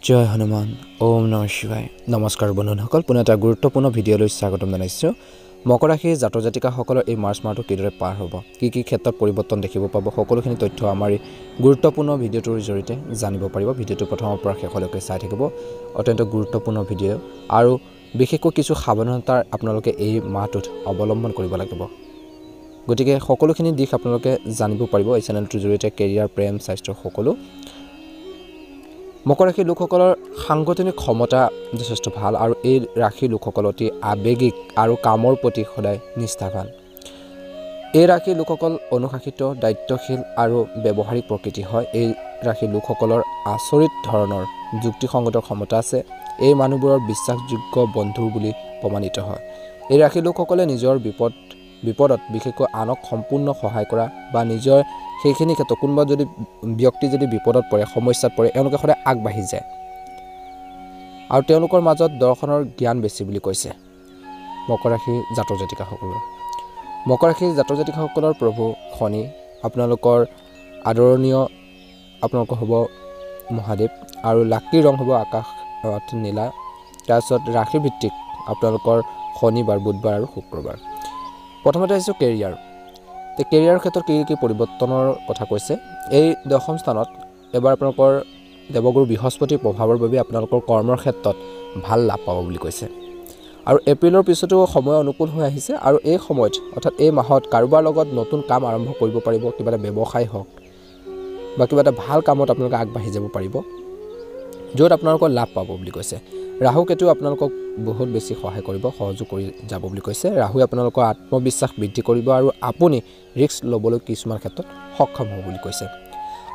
জয় হনুমান ওম নমঃ শিৱায় নমস্কাৰ বন্ধুসকল পুনৰ এটা গুৰুত্বপূৰ্ণ ভিডিঅ'লৈ স্বাগতম জনাইছোঁ মকৰ ৰাশিৰ জাতক জাতিকাসকলৰ এই মাৰ্চ মাহটো কিদৰে পাৰ হ'ব কি ক্ষেত্ৰত পৰিৱৰ্তন দেখিব পাব সকলোখিনি তথ্য আমাৰ এই গুৰুত্বপূৰ্ণ ভিডিঅ'টোৰ জৰিয়তে জানিব পাৰিব ভিডিঅ'টো প্ৰথমৰ পৰা শেষলৈকে চাই থাকিব অত্যন্ত গুৰুত্বপূৰ্ণ ভিডিঅ' আৰু বিশেষকৈ কিছু সাৱধানতাৰ আপোনালোকে এই মাহটোত অৱলম্বন কৰিব লাগিব গতিকে সকলোখিনি দিশ আপোনালোকে জানিব পাৰিব এই চেনেলটোৰ জৰিয়তে কেৰিয়াৰ প্ৰেম স্বাস্থ্য সকলো মকৰ ৰাশিৰ লোকসকলৰ সাংগঠনিক ক্ষমতা যথেষ্ট ভাল আৰু এই ৰাশিৰ লোকসকল অতি আৱেগিক আৰু কামৰ প্ৰতি সদায় নিষ্ঠাৱান এই ৰাশিৰ লোকসকল অনুশাসিত দায়িত্বশীল আৰু ব্যৱহাৰিক প্ৰকৃতি হয় এই ৰাশিৰ লোকসকলৰ আচৰিত ধৰণৰ যুক্তিসংগত ক্ষমতা আছে এই মানুহবোৰৰ বিশ্বাসযোগ্য বন্ধু বুলি প্ৰমাণিত হয় এই ৰাশিৰ লোকসকলে নিজৰ বিপদত বিশেষকৈ আনক সম্পূৰ্ণ সহায় কৰা বা নিজৰ সেইখিনি ক্ষেত্ৰত কোনোবা যদি ব্যক্তি যদি বিপদত পৰে সমস্যাত পৰে এওঁলোকে সদায় আগবাঢ়ি যায় আৰু তেওঁলোকৰ মাজত দৰ্শনৰ জ্ঞান বেছি বুলি কৈছে মকৰ ৰাশিৰ জাতক জাতিকাসকলৰ মকৰ ৰাশিৰ জাতক জাতিকাসকলৰ প্ৰভু শনি আপোনালোকৰ আদৰণীয় আপোনালোকৰ হ'ব মহাদেৱ আৰু লাকিৰ ৰং হ'ব আকাশ নীলা তাৰপিছত ৰাশি ভিত্তিক আপোনালোকৰ শনিবাৰ বুধবাৰ আৰু শুক্ৰবাৰ প্ৰথমতে আহিছোঁ কেৰিয়াৰ কেৰিয়াৰৰ ক্ষেত্ৰত কি পৰিৱৰ্তনৰ কথা কৈছে এই দশম স্থানত এবাৰ আপোনালোকৰ দেৱগুৰু বৃহস্পতিৰ প্ৰভাৱৰ বাবে আপোনালোকৰ কৰ্মৰ ক্ষেত্ৰত ভাল লাভ পাব বুলি কৈছে আৰু এপ্ৰিলৰ পিছতো সময় অনুকূল হৈ আহিছে আৰু এই সময়ত অৰ্থাৎ এই মাহত কাৰোবাৰ লগত নতুন কাম আৰম্ভ কৰিব পাৰিব কিবা এটা ব্যৱসায় হওক বা কিবা এটা ভাল কামত আপোনালোকে আগবাঢ়ি যাব পাৰিব য'ত আপোনালোকৰ লাভ পাব বুলি কৈছে ৰাহু কেতু আপোনালোকক বহুত বেছি সহায় কৰিব সহযোগ কৰি যাব বুলি কৈছে ৰাহুৱে আপোনালোকৰ আত্মবিশ্বাস বৃদ্ধি কৰিব আৰু আপুনি ৰিস্ক ল'বলৈ কিছুমান ক্ষেত্ৰত সক্ষম হ'ব বুলি কৈছে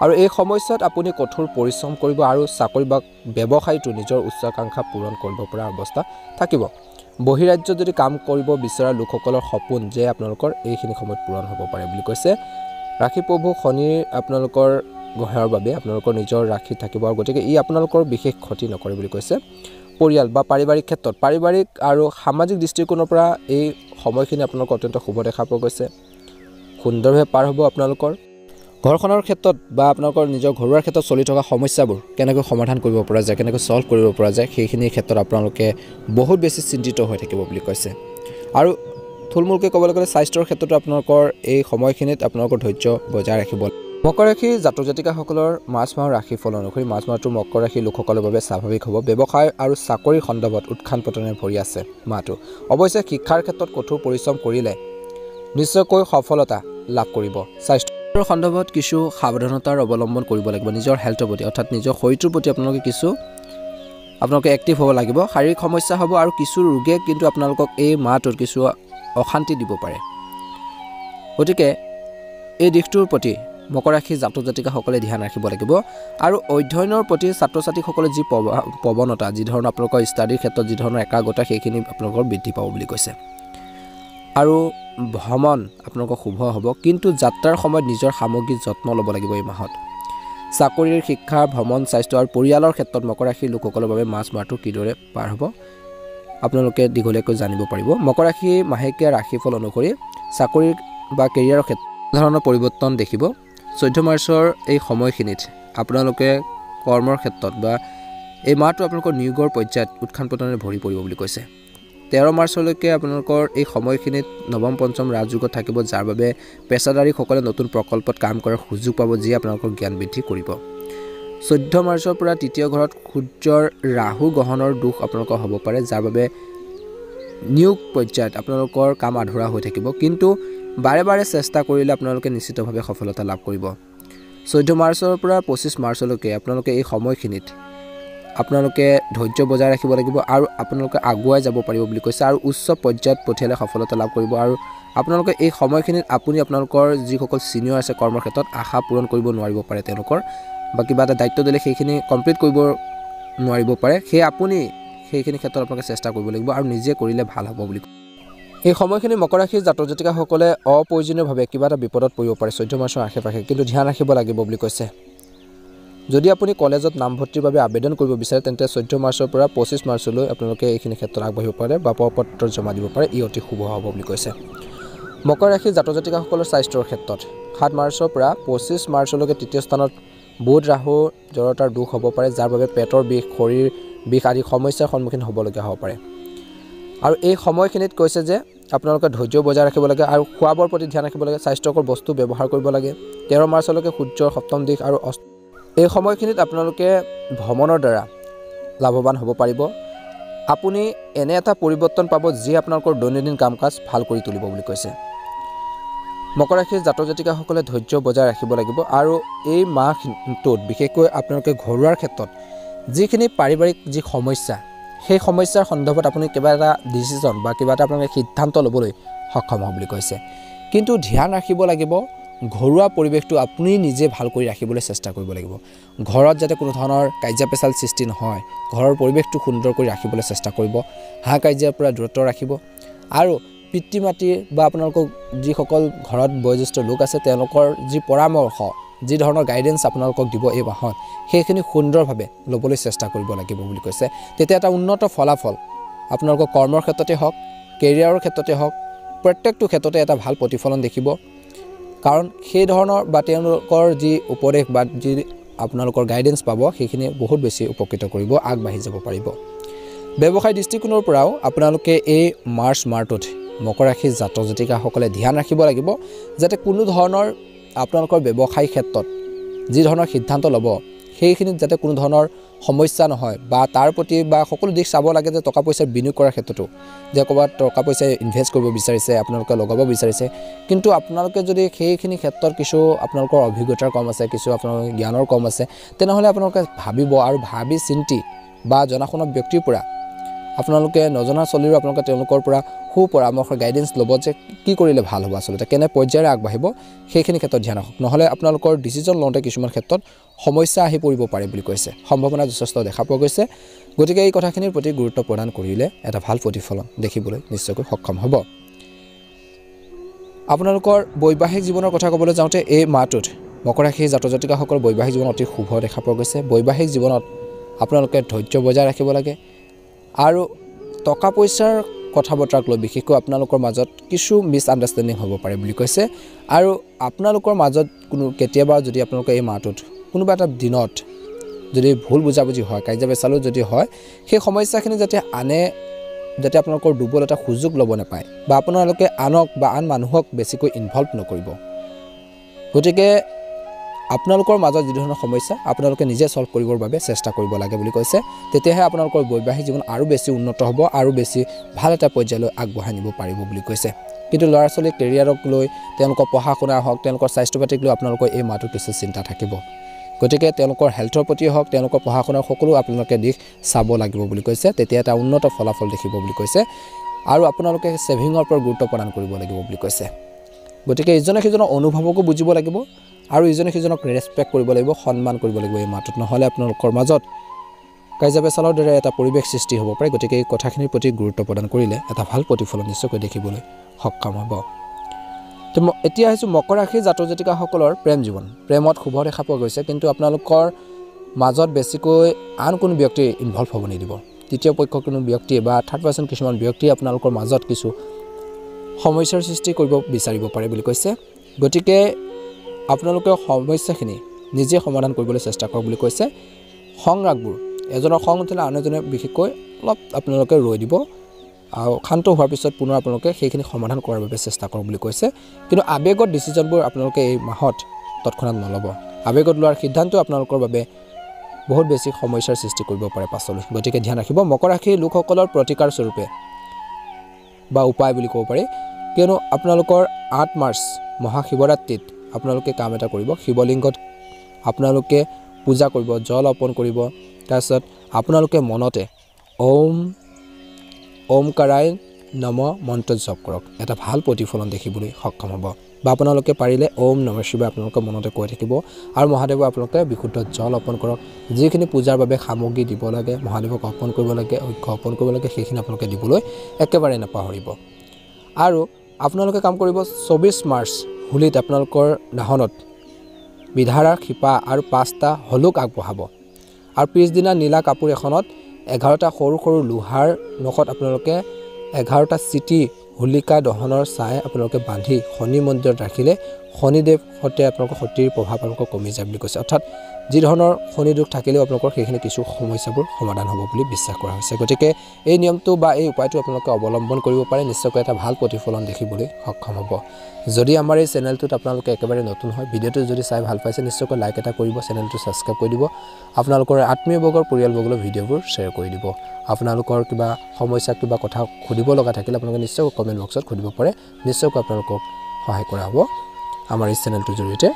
আৰু এই সময়ছোৱাত আপুনি কঠোৰ পৰিশ্ৰম কৰিব আৰু চাকৰি বা ব্যৱসায়টো নিজৰ উচ্চাকাংক্ষা পূৰণ কৰিব পৰা অৱস্থা থাকিব বহিৰাজ্যত যদি কাম কৰিব বিচৰা লোকসকলৰ সপোন যে আপোনালোকৰ এইখিনি সময়ত পূৰণ হ'ব পাৰে বুলি কৈছে ৰাশি প্ৰভু শনিৰ আপোনালোকৰ গ্ৰহৰ বাবে আপোনালোকৰ নিজৰ ৰাশি থাকিব আৰু গতিকে ই আপোনালোকৰ বিশেষ ক্ষতি নকৰে বুলি কৈছে পৰিয়াল বা পাৰিবাৰিক ক্ষেত্ৰত পাৰিবাৰিক আৰু সামাজিক দৃষ্টিকোণৰ পৰা এই সময়খিনি আপোনালোকৰ অত্যন্ত শুভ দেখা পোৱা গৈছে সুন্দৰভাৱে পাৰ হ'ব আপোনালোকৰ ঘৰখনৰ ক্ষেত্ৰত বা আপোনালোকৰ নিজৰ ঘৰুৱাৰ ক্ষেত্ৰত চলি থকা সমস্যাবোৰ কেনেকৈ সমাধান কৰিব পৰা যায় কেনেকৈ সলভ কৰিব পৰা যায় সেইখিনিৰ ক্ষেত্ৰত আপোনালোকে বহুত বেছি চিন্তিত হৈ থাকিব বুলি কৈছে আৰু থুলমূলকৈ ক'বলৈ গ'লে স্বাস্থ্যৰ ক্ষেত্ৰতো আপোনালোকৰ এই সময়খিনিত আপোনালোকৰ ধৈৰ্য বজাই ৰাখিব মকৰ ৰাশিৰ জাতক জাতিকাসকলৰ মাৰ্চ মাহৰ ৰাশিফল অনুসৰি মাৰ্চ মাহটো মকৰ ৰাশিৰ লোকসকলৰ বাবে স্বাভাৱিক হ'ব ব্যৱসায় আৰু চাকৰিৰ সন্দৰ্ভত উৎখান পতনে ভৰি আছে মাহটো অৱশ্যে শিক্ষাৰ ক্ষেত্ৰত কঠোৰ পৰিশ্ৰম কৰিলে নিশ্চয়কৈ সফলতা লাভ কৰিব স্বাস্থ্যৰ সন্দৰ্ভত কিছু সাৱধানতাৰ অৱলম্বন কৰিব লাগিব নিজৰ হেল্থৰ প্ৰতি অৰ্থাৎ নিজৰ শৰীৰটোৰ প্ৰতি আপোনালোকে এক্টিভ হ'ব লাগিব শাৰীৰিক সমস্যা হ'ব আৰু কিছু ৰোগে কিন্তু আপোনালোকক এই মাহটোত কিছু অশান্তি দিব পাৰে গতিকে এই দিশটোৰ প্ৰতি মকৰ ৰাশিৰ জাতক জাতিকাসকলে ধ্যান ৰাখিব লাগিব আৰু অধ্যয়নৰ প্ৰতি ছাত্ৰ ছাত্ৰীসকলে যি প্ৰৱণতা যি ধৰণৰ আপোনালোকৰ ষ্টাডিৰ ক্ষেত্ৰত যি ধৰণৰ একাগ্ৰতা সেইখিনি আপোনালোকৰ বৃদ্ধি পাব বুলি কৈছে আৰু ভ্ৰমণ আপোনালোকৰ শুভ হ'ব কিন্তু যাত্ৰাৰ সময়ত নিজৰ সামগ্ৰিক যত্ন ল'ব লাগিব এই মাহত চাকৰিৰ শিক্ষা ভ্ৰমণ স্বাস্থ্য আৰু পৰিয়ালৰ ক্ষেত্ৰত মকৰ ৰাশিৰ লোকসকলৰ বাবে মাৰ্চ মাহটো কিদৰে পাৰ হ'ব আপোনালোকে দীঘলীয়াকৈ জানিব পাৰিব মকৰ ৰাশিৰ মাহেকীয়া ৰাশিফল অনুসৰি চাকৰি বা কেৰিয়াৰৰ ক্ষেত্ৰত ধৰণৰ পৰিৱৰ্তন দেখিব 14 মাৰ্চৰ এই সময়খিনিত আপোনালোকে কৰ্মৰ ক্ষেত্ৰত বা এই মাহটো আপোনালোকৰ নিয়োগৰ পৰ্যায়ত উৎখান পতনে ভৰি পৰিব বুলি কৈছে 13 মাৰ্চলৈকে আপোনালোকৰ এই সময়খিনিত নৱম পঞ্চম ৰাজযোগত থাকিব যাৰ বাবে পেছাদাৰীসকলে নতুন প্ৰকল্পত কাম কৰাৰ সুযোগ পাব যি আপোনালোকৰ জ্ঞান বৃদ্ধি কৰিব 14 মাৰ্চৰ পৰা তৃতীয় ঘৰত সূৰ্যৰ ৰাহু গ্ৰহণৰ দোষ আপোনালোকৰ হ'ব পাৰে যাৰ বাবে নিয়োগ পৰ্যায়ত আপোনালোকৰ কাম আধৰুৱা হৈ থাকিব কিন্তু বাৰে বাৰে চেষ্টা কৰিলে আপোনালোকে নিশ্চিতভাৱে সফলতা লাভ কৰিব 14 মাৰ্চৰ পৰা 25 মাৰ্চলৈকে আপোনালোকে এই সময়খিনিত আপোনালোকে ধৈৰ্য বজাই ৰাখিব লাগিব আৰু আপোনালোকে আগুৱাই যাব পাৰিব বুলি কৈছে আৰু উচ্চ পৰ্যায়ত পঠিয়ালে সফলতা লাভ কৰিব আৰু আপোনালোকে এই সময়খিনিত আপুনি আপোনালোকৰ যিসকল ছিনিয়ৰ আছে কৰ্মৰ ক্ষেত্ৰত আশা পূৰণ কৰিব নোৱাৰিব পাৰে তেওঁলোকৰ বা কিবা এটা দায়িত্ব দিলে সেইখিনি কমপ্লিট কৰিব নোৱাৰিব পাৰে আপুনি সেইখিনি ক্ষেত্ৰত আপোনালোকে চেষ্টা কৰিব লাগিব আৰু নিজে কৰিলে ভাল হ'ব বুলি এই সময়খিনি মকৰ ৰাশিৰ জাতক জাতিকাসকলে অপ্ৰয়োজনীয়ভাৱে কিবা এটা বিপদত পৰিব পাৰে 14 মাৰ্চৰ আশে-পাশে কিন্তু ধ্যান ৰাখিব লাগিব বুলি কৈছে যদি আপুনি কলেজত নামভৰ্তিৰ বাবে আবেদন কৰিব বিচাৰে তেন্তে 14 মাৰ্চৰ পৰা 25 মাৰ্চলৈ আপোনালোকে এইখিনি ক্ষেত্ৰত আগবাঢ়িব পাৰে বা পত্ৰ জমা দিব পাৰে ই অতি শুভ হ'ব বুলি কৈছে মকৰ ৰাশিৰ জাতক জাতিকাসকলৰ স্বাস্থ্যৰ ক্ষেত্ৰত 7 মাৰ্চৰ পৰা 25 মাৰ্চলৈকে তৃতীয় স্থানত বুধ ৰাহু জড়তাৰ দুখ হ'ব পাৰে, যাৰ বাবে পেটৰ বিষ, শৰীৰ বিষ আদি সমস্যাৰ সন্মুখীন হ'বলগীয়া হ'ব পাৰে। আৰু এই সময়খিনিত কৈছে যে আপোনালোকে ধৈৰ্য বজাই ৰাখিব লাগে আৰু খোৱা বোৱাৰ প্ৰতি ধ্যান ৰাখিব লাগে, স্বাস্থ্যকৰ বস্তু ব্যৱহাৰ কৰিব লাগে। 13 মাৰ্চলৈকে সূৰ্যৰ সপ্তম দিশ আৰু এই সময়খিনিত আপোনালোকে ভ্ৰমণৰ দ্বাৰা লাভৱান হ'ব পাৰিব। আপুনি এনে এটা পৰিৱৰ্তন পাব যি আপোনালোকৰ দৈনন্দিন কাম কাজ ভাল কৰি তুলিব বুলি কৈছে। মকৰ ৰাশিৰ জাতক জাতিকাসকলে ধৈৰ্য বজাই ৰাখিব লাগিব আৰু এই মাহটোত বিশেষকৈ আপোনালোকে ঘৰুৱাৰ ক্ষেত্ৰত যিখিনি পাৰিবাৰিক যি সমস্যা, সেই সমস্যাৰ সন্দৰ্ভত আপুনি কিবা এটা ডিচিশ্যন বা কিবা এটা আপোনালোকে সিদ্ধান্ত ল'বলৈ সক্ষম হ'ব বুলি কৈছে। কিন্তু ধ্যান ৰাখিব লাগিব ঘৰুৱা পৰিৱেশটো আপুনি নিজে ভাল কৰি ৰাখিবলৈ চেষ্টা কৰিব লাগিব। ঘৰত যাতে কোনো ধৰণৰ কাজিয়া পেচাল সৃষ্টি নহয়, ঘৰৰ পৰিৱেশটো সুন্দৰ কৰি ৰাখিবলৈ চেষ্টা কৰিব। হাঁহ কাজিয়াৰ পৰা দূৰত্ব ৰাখিব আৰু পিতৃ মাতৃ বা আপোনালোকৰ যিসকল ঘৰত বয়োজ্যেষ্ঠ লোক আছে তেওঁলোকৰ যি পৰামৰ্শ, যি ধৰণৰ গাইডেন্স আপোনালোকক দিব এই মাহত, সেইখিনি সুন্দৰভাৱে ল'বলৈ চেষ্টা কৰিব লাগিব বুলি কৈছে। তেতিয়া এটা উন্নত ফলাফল আপোনালোকৰ কৰ্মৰ ক্ষেত্ৰতে হওক, কেৰিয়াৰৰ ক্ষেত্ৰতে হওক, প্ৰত্যেকটো ক্ষেত্ৰতে এটা ভাল প্ৰতিফলন দেখিব। কাৰণ সেই ধৰণৰ বা তেওঁলোকৰ যি উপদেশ বা যি আপোনালোকৰ গাইডেন্স পাব সেইখিনি বহুত বেছি উপকৃত কৰিব, আগবাঢ়ি যাব পাৰিব। ব্যৱসায় দৃষ্টিকোণৰ পৰাও আপোনালোকে এই মাৰ্চ মাহটোত মকৰ ৰাশিৰ জাতক জাতিকাসকলে ধ্যান ৰাখিব লাগিব যাতে কোনো ধৰণৰ আপোনালোকৰ ব্যৱসায় ক্ষেত্ৰত যি ধৰণৰ সিদ্ধান্ত ল'ব সেইখিনিত যাতে কোনো ধৰণৰ সমস্যা নহয় বা তাৰ প্ৰতি বা সকলো দিশ চাব লাগে যে টকা পইচাৰ বিনিয়োগ কৰাৰ ক্ষেত্ৰতো যে ক'ৰবাত টকা পইচা ইনভেষ্ট কৰিব বিচাৰিছে, আপোনালোকে লগাব বিচাৰিছে, কিন্তু আপোনালোকে যদি সেইখিনি ক্ষেত্ৰত কিছু আপোনালোকৰ অভিজ্ঞতাৰ কম আছে, কিছু আপোনালোকৰ জ্ঞানৰ কম আছে, তেনেহ'লে আপোনালোকে ভাবিব আৰু ভাবি চিন্তি বা জনাশুনা ব্যক্তিৰ পৰা আপোনালোকে নজনা চলিও আপোনালোকে তেওঁলোকৰ পৰা সুপৰামৰ্শ গাইডেন্স ল'ব যে কি কৰিলে ভাল হ'ব, আচলতে কেনে পৰ্যায়েৰে আগবাঢ়িব সেইখিনি ক্ষেত্ৰত ধ্যান ৰাখক। নহ'লে আপোনালোকৰ ডিচিশ্যন লওঁতে কিছুমান ক্ষেত্ৰত সমস্যা আহি পৰিব পাৰে বুলি কৈছে, সম্ভাৱনা যথেষ্ট দেখা পোৱা গৈছে। গতিকে এই কথাখিনিৰ প্ৰতি গুৰুত্ব প্ৰদান কৰিলে এটা ভাল প্ৰতিফলন দেখিবলৈ নিশ্চয়কৈ সক্ষম হ'ব। আপোনালোকৰ বৈবাহিক জীৱনৰ কথা ক'বলৈ যাওঁতে এই মাহটোত মকৰ ৰাশিৰ জাতক জাতিকাসকলৰ বৈবাহিক জীৱন অতি শুভ দেখা পোৱা গৈছে। বৈবাহিক জীৱনত আপোনালোকে ধৈৰ্য বজাই ৰাখিব লাগে আৰু টকা পইচাৰ কথা বতৰাক লৈ বিশেষকৈ আপোনালোকৰ মাজত কিছু মিছ আণ্ডাৰষ্টেণ্ডিং হ'ব পাৰে বুলি কৈছে। আৰু আপোনালোকৰ মাজত কোনো কেতিয়াবা যদি আপোনালোকে এই মাহটোত কোনোবা এটা দিনত যদি ভুল বুজাবুজি হয়, কাজিয়া পেচালো যদি হয়, সেই সমস্যাখিনি যাতে আপোনালোকৰ ডুবল এটা সুযোগ ল'ব নাপায় বা আপোনালোকে আনক বা আন মানুহক বেছিকৈ ইনভলভ নকৰিব। গতিকে আপোনালোকৰ মাজত যি ধৰণৰ সমস্যা আপোনালোকে নিজে সলভ কৰিবৰ বাবে চেষ্টা কৰিব লাগে বুলি কৈছে। তেতিয়াহে আপোনালোকৰ বৈবাহিক জীৱন আৰু বেছি উন্নত হ'ব আৰু বেছি ভাল এটা পৰ্যায়লৈ আগবঢ়াই নিব পাৰিব বুলি কৈছে। কিন্তু ল'ৰা ছোৱালীৰ কেৰিয়াৰক লৈ, তেওঁলোকৰ পঢ়া শুনা হওক, তেওঁলোকৰ স্বাস্থ্য পাতিক লৈ আপোনালোকৰ এই মাহটোত কিছু চিন্তা থাকিব। গতিকে তেওঁলোকৰ হেল্থৰ প্ৰতি হওক, তেওঁলোকৰ পঢ়া শুনাৰ সকলো আপোনালোকে দিশ চাব লাগিব বুলি কৈছে। তেতিয়া এটা উন্নত ফলাফল দেখিব বুলি কৈছে। আৰু আপোনালোকে ছেভিঙৰ ওপৰত গুৰুত্ব প্ৰদান কৰিব লাগিব বুলি কৈছে। গতিকে ইজনে সিজনৰ অনুভৱকো বুজিব লাগিব আৰু ইজনে সিজনক ৰেছপেক্ট কৰিব লাগিব, সন্মান কৰিব লাগিব এই মাহটোত। নহ'লে আপোনালোকৰ মাজত কাজিয়া পেচালৰ দৰে এটা পৰিৱেশ সৃষ্টি হ'ব পাৰে। গতিকে এই কথাখিনিৰ প্ৰতি গুৰুত্ব প্ৰদান কৰিলে এটা ভাল প্ৰতিফলন নিশ্চয়কৈ দেখিবলৈ সক্ষম হ'ব। তো এতিয়া আহিছোঁ মকৰ ৰাশিৰ জাতক জাতিকাসকলৰ প্ৰেম জীৱন। প্ৰেমত শুভ দেখা পোৱা গৈছে, কিন্তু আপোনালোকৰ মাজত বেছিকৈ আন কোনো ব্যক্তি ইনভলভ হ'ব নিদিব। তৃতীয় পক্ষ কোনো ব্যক্তি বা থাৰ্ড পাৰ্চন কিছুমান ব্যক্তি আপোনালোকৰ মাজত কিছু সমস্যাৰ সৃষ্টি কৰিব বিচাৰিব পাৰে বুলি কৈছে। গতিকে আপোনালোকে সমস্যাখিনি নিজে সমাধান কৰিবলৈ চেষ্টা কৰক বুলি কৈছে। খং ৰাগবোৰ এজনৰ খং উঠিলে আন এজনে বিশেষকৈ অলপ আপোনালোকে ৰৈ দিব আৰু শান্ত হোৱাৰ পিছত পুনৰ আপোনালোকে সেইখিনি সমাধান কৰাৰ বাবে চেষ্টা কৰক বুলি কৈছে। কিন্তু আৱেগত ডিচিশ্যনবোৰ আপোনালোকে এই মাহত তৎক্ষণাত নল'ব। আৱেগত লোৱাৰ সিদ্ধান্ত আপোনালোকৰ বাবে বহুত বেছি সমস্যাৰ সৃষ্টি কৰিব পাৰে পাছলৈ। গতিকে ধ্যান ৰাখিব। মকৰ ৰাশিৰ লোকসকলৰ প্ৰতিকাৰ স্বৰূপে বা উপায় বুলি ক'ব পাৰি, কিয়নো আপোনালোকৰ 8 মাৰ্চ মহাশিৱৰাত্ৰিত আপোনালোকে কাম এটা কৰিব। শিৱলিংগত আপোনালোকে পূজা কৰিব, জল অৰ্পণ কৰিব। তাৰপিছত আপোনালোকে মনতে ওমকাৰাই নম মন্ত্ৰ জপ কৰক। এটা ভাল প্ৰতিফলন দেখিবলৈ সক্ষম হ'ব। বা আপোনালোকে পাৰিলে ওম নম শিৱায় আপোনালোকে মনতে কৈ থাকিব আৰু মহাদেৱক আপোনালোকে বিশুদ্ধ জল অৰ্পণ কৰক। যিখিনি পূজাৰ বাবে সামগ্ৰী দিব লাগে, মহাদেৱক অৰ্পণ কৰিব লাগে, ঐক্য অৰ্পণ কৰিব লাগে, সেইখিনি আপোনালোকে দিবলৈ একেবাৰে নাপাহৰিব। আৰু আপোনালোকে কাম কৰিব 24 মাৰ্চ হোলীত আপোনালোকৰ দাহনত বিধাৰাৰ শিপা আৰু 5টা হলুক আগবঢ়াব। আৰু পিছদিনা নীলা কাপোৰ এখনত 11টা সৰু সৰু লোহাৰ নখত আপোনালোকে 11টা চিটি হোলিকা দহনৰ ছাই আপোনালোকে বান্ধি শনি মন্দিৰত ৰাখিলে শনিদেৱ সৈতে আপোনালোকৰ শক্তিৰ প্ৰভাৱ আপোনালোকৰ কমি যায় বুলি কৈছে অৰ্থাৎ যি ধৰণৰ শনি দুখ থাকিলেও আপোনালোকৰ সেইখিনি কিছু সমস্যাবোৰ সমাধান হ'ব বুলি বিশ্বাস কৰা হৈছে গতিকে এই নিয়মটো বা এই উপায়টো আপোনালোকে অৱলম্বন কৰিব পাৰে নিশ্চয়কৈ এটা ভাল প্ৰতিফলন দেখিবলৈ সক্ষম হ'ব যদি আমাৰ এই চেনেলটোত আপোনালোকে একেবাৰে নতুন হয় ভিডিঅ'টো যদি চাই ভাল পাইছে নিশ্চয়কৈ লাইক এটা কৰিব চেনেলটো ছাবস্ক্ৰাইব কৰি দিব আপোনালোকৰ আত্মীয়বৰ্গৰ পৰিয়ালবৰ্গলৈ ভিডিঅ'বোৰ শ্বেয়াৰ কৰি দিব আপোনালোকৰ কিবা সমস্যা কিবা কথা সুধিব লগা থাকিলে আপোনালোকে নিশ্চয়কৈ কমেণ্ট বক্সত সুধিব পাৰে নিশ্চয়কৈ আপোনালোকক সহায় কৰা হ'ব আমাৰ এই চেনেলটোৰ জৰিয়তে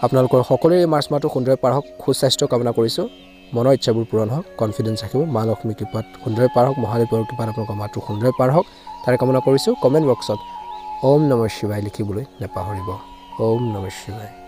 আপোনালোকৰ সকলোৰে মাৰ্চ মাহটো সুন্দৰে পাৰ হওক সুস্বাস্থ্য কামনা কৰিছোঁ মনৰ ইচ্ছাবোৰ পূৰণ হওক কনফিডেন্স ৰাখিব মা লক্ষ্মী কৃপাত সুন্দৰে পাৰ হওক মহাদেৱৰ কৃপাত আপোনালোকৰ মাহটো সুন্দৰে পাৰ হওক তাৰে কামনা কৰিছোঁ কমেণ্ট বক্সত ওম নমঃ শিৱায় লিখিবলৈ নাপাহৰিব ওম নমঃ শিৱায়